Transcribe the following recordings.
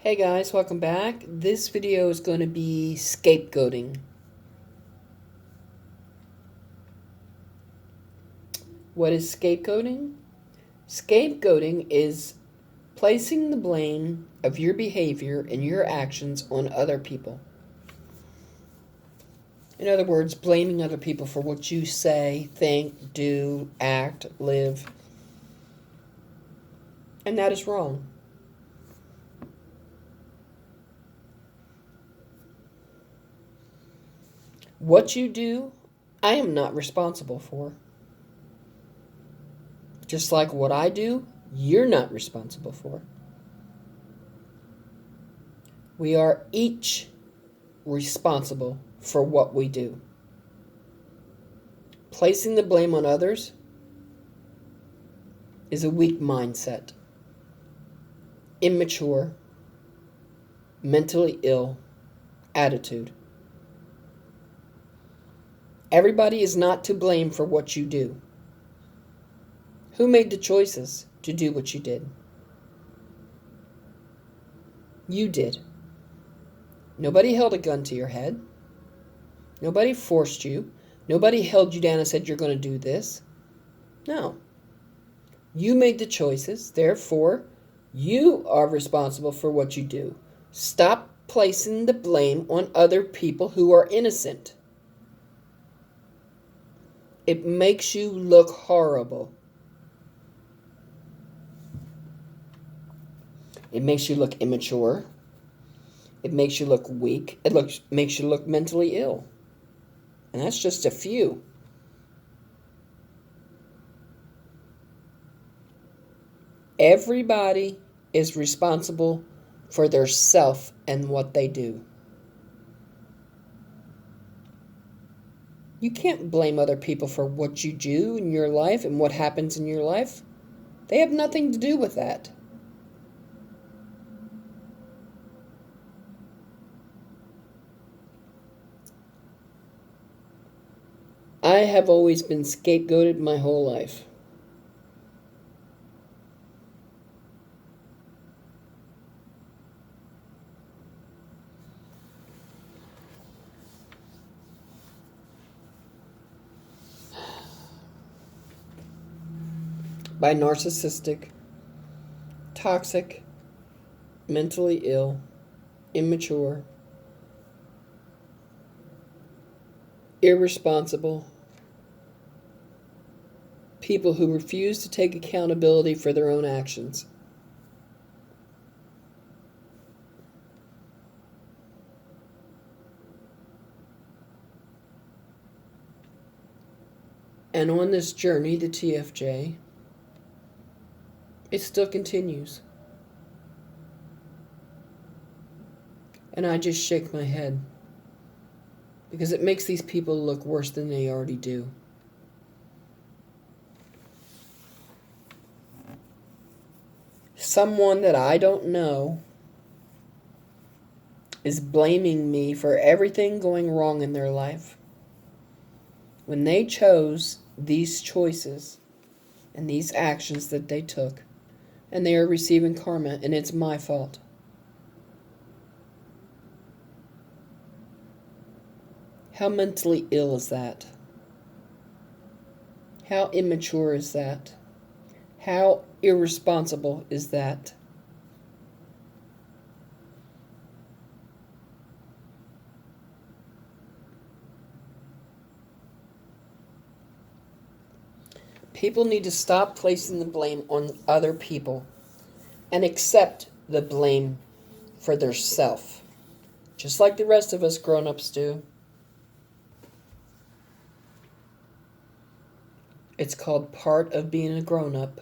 Hey guys, welcome back. This video is going to be scapegoating. What is scapegoating? Scapegoating is placing the blame of your behavior and your actions on other people. In other words, blaming other people for what you say, think, do, act, live. And that is wrong. What you do, I am not responsible for. Just like what I do, you're not responsible for. We are each responsible for what we do. Placing the blame on others is a weak mindset, immature, mentally ill attitude. Everybody is not to blame for what you do. Who made the choices to do what you did? You did. Nobody held a gun to your head. Nobody forced you. Nobody held you down and said you're going to do this. No. You made the choices. Therefore, you are responsible for what you do. Stop placing the blame on other people who are innocent. It makes you look horrible. It makes you look immature. It makes you look weak. It makes you look mentally ill. And that's just a few. Everybody is responsible for their self and what they do. You can't blame other people for what you do in your life and what happens in your life. They have nothing to do with that. I have always been scapegoated my whole life. By narcissistic, toxic, mentally ill, immature, irresponsible people who refuse to take accountability for their own actions. And on this journey, the TFJ, it still continues. And I just shake my head because it makes these people look worse than they already do. Someone that I don't know is blaming me for everything going wrong in their life when they chose these choices and these actions that they took, and they are receiving karma, and it's my fault. How mentally ill is that? How immature is that? How irresponsible is that? People need to stop placing the blame on other people and accept the blame for their self, just like the rest of us grown-ups do. It's called part of being a grown-up.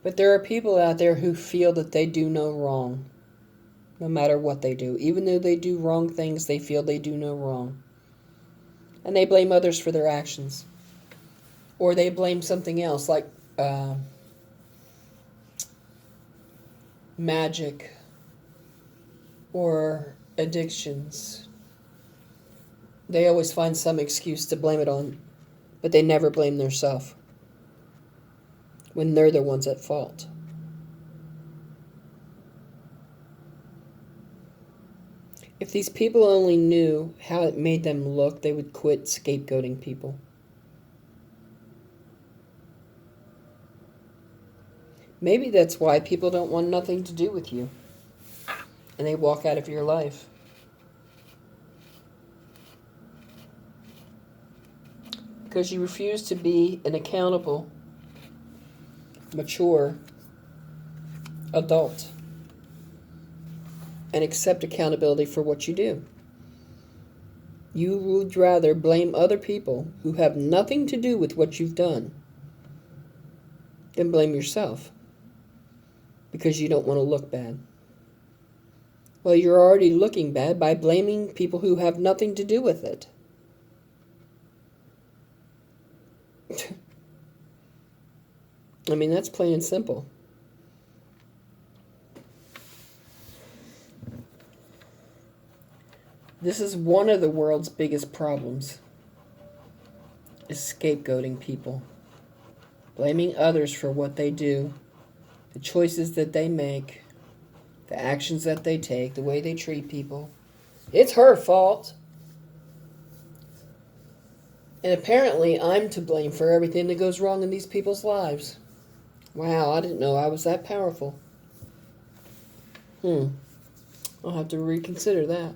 But there are people out there who feel that they do no wrong, no matter what they do. Even though they do wrong things, they feel they do no wrong. And they blame others for their actions. Or they blame something else, like magic or addictions. They always find some excuse to blame it on, but they never blame themselves when they're the ones at fault. If these people only knew how it made them look, they would quit scapegoating people. Maybe that's why people don't want nothing to do with you, and they walk out of your life. Because you refuse to be an accountable, mature adult and accept accountability for what you do. You would rather blame other people who have nothing to do with what you've done than blame yourself because you don't want to look bad. Well, you're already looking bad by blaming people who have nothing to do with it. I mean, that's plain and simple. This is one of the world's biggest problems, is scapegoating people. Blaming others for what they do, the choices that they make, the actions that they take, the way they treat people. It's her fault. And apparently I'm to blame for everything that goes wrong in these people's lives. Wow, I didn't know I was that powerful. I'll have to reconsider that.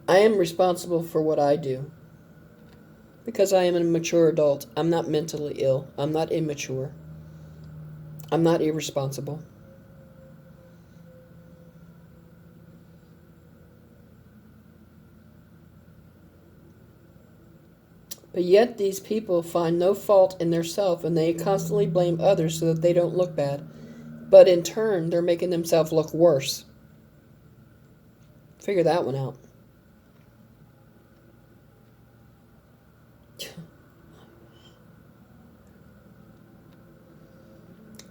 I am responsible for what I do. Because I am a mature adult. I'm not mentally ill. I'm not immature. I'm not irresponsible. But yet these people find no fault in themselves and they constantly blame others so that they don't look bad. But in turn, they're making themselves look worse. Figure that one out.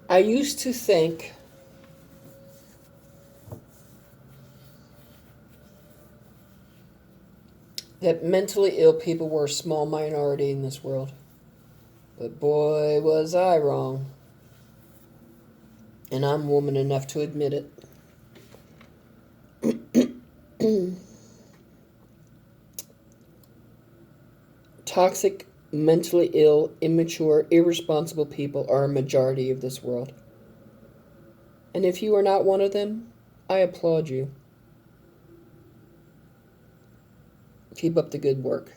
I used to think that mentally ill people were a small minority in this world. But boy, was I wrong. And I'm woman enough to admit it. Toxic, mentally ill, immature, irresponsible people are a majority of this world. And if you are not one of them, I applaud you. Keep up the good work.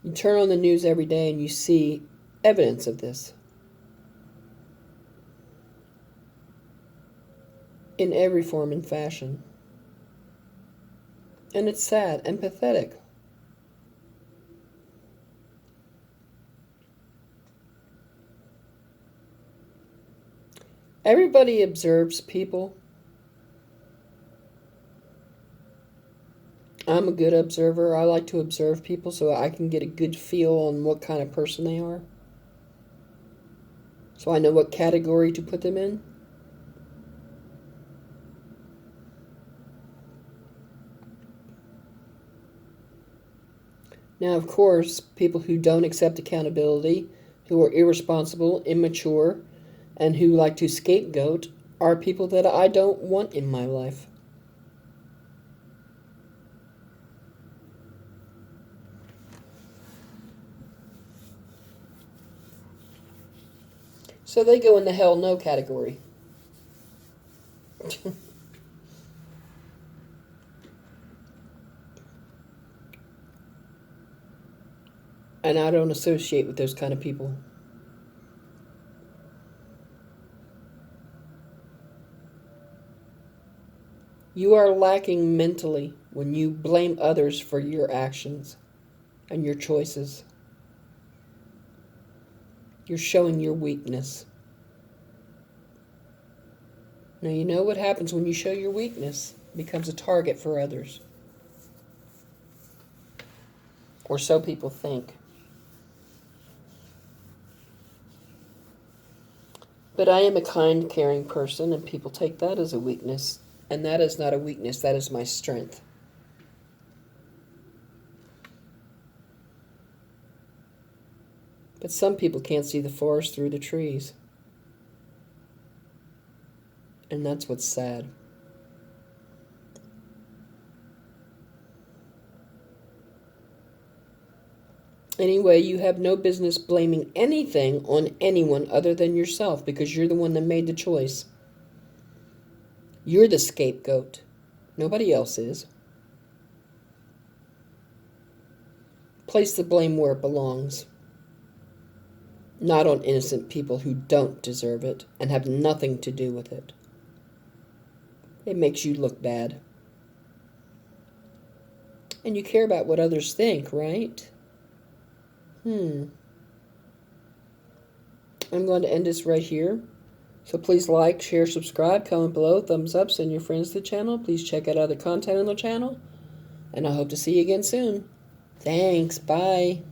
You turn on the news every day and you see evidence of this. In every form and fashion. And it's sad and pathetic. Everybody observes people. I'm a good observer. I like to observe people so I can get a good feel on what kind of person they are. So I know what category to put them in. Now, of course, people who don't accept accountability, who are irresponsible, immature, and who like to scapegoat are people that I don't want in my life. So they go in the hell no category. And I don't associate with those kind of people. You are lacking mentally when you blame others for your actions and your choices. You're showing your weakness. Now, you know what happens when you show your weakness? It becomes a target for others. Or so people think. But I am a kind, caring person, and people take that as a weakness. And that is not a weakness, that is my strength. But some people can't see the forest through the trees. And that's what's sad. Anyway, you have no business blaming anything on anyone other than yourself because you're the one that made the choice. You're the scapegoat. Nobody else is. Place the blame where it belongs. Not on innocent people who don't deserve it and have nothing to do with it. It makes you look bad. And you care about what others think, right? I'm going to end this right here. So please like, share, subscribe, comment below, thumbs up, send your friends to the channel. Please check out other content on the channel. And I hope to see you again soon. Thanks. Bye.